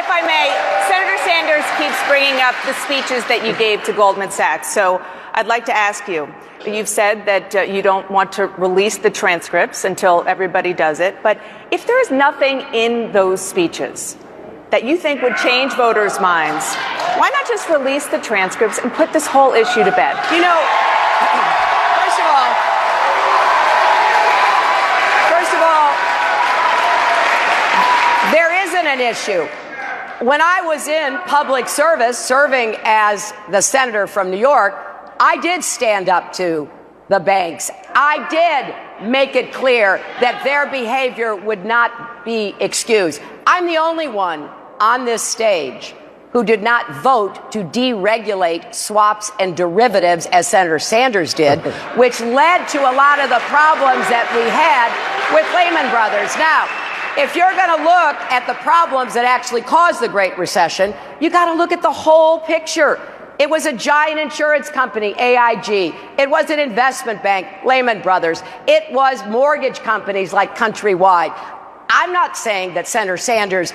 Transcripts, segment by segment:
if I may, Senator Sanders keeps bringing up the speeches that you gave to Goldman Sachs. So I'd like to ask you, you've said that you don't want to release the transcripts until everybody does it. But if there's nothing in those speeches that you think would change voters' minds, why not just release the transcripts and put this whole issue to bed? You know, first of all, there isn't an issue. When I was in public service, serving as the senator from New York, I did stand up to the banks. I did make it clear that their behavior would not be excused. I'm the only one on this stage who did not vote to deregulate swaps and derivatives as Senator Sanders did, which led to a lot of the problems that we had with Lehman Brothers. Now, if you're going to look at the problems that actually caused the Great Recession, you got to look at the whole picture. It was a giant insurance company, AIG. It was an investment bank, Lehman Brothers. It was mortgage companies like Countrywide. I'm not saying that Senator Sanders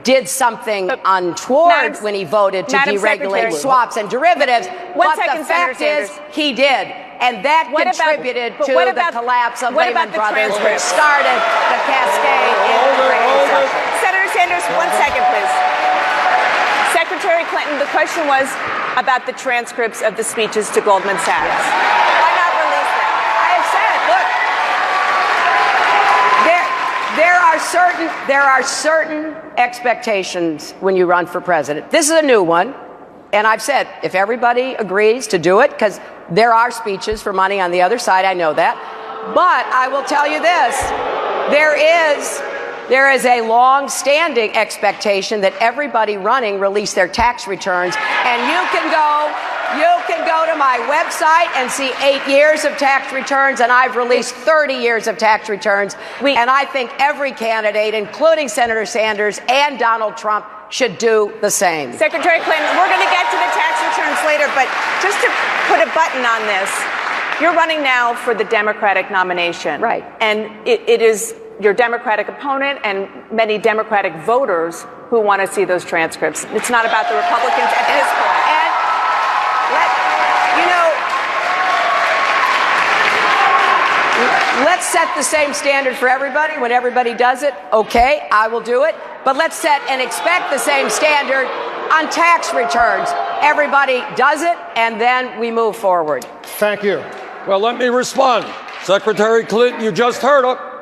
did something untoward when he voted to deregulate swaps and derivatives, but the fact is he did. And that contributed to the collapse of Lehman Brothers, which started the cascade in the Great Recession. Senator Sanders, 1 second, please. Secretary Clinton, the question was about the transcripts of the speeches to Goldman Sachs. Why not release them? I have said, look, there are certain expectations when you run for president. This is a new one. And I've said, if everybody agrees to do it, because there are speeches for money on the other side, I know that. But I will tell you this, there is a long-standing expectation that everybody running release their tax returns. And you can go to my website and see 8 years of tax returns, and I've released 30 years of tax returns. And I think every candidate, including Senator Sanders and Donald Trump, should do the same. Secretary Clinton, we're going to get to the tax returns later, but just to put a button on this, you're running now for the Democratic nomination. Right. And it is your Democratic opponent and many Democratic voters who want to see those transcripts. It's not about the Republicans at this point. And let's set the same standard for everybody. When everybody does it, okay, I will do it. But let's set and expect the same standard on tax returns. Everybody does it, and then we move forward. Thank you. Well, let me respond. Secretary Clinton, you just heard her.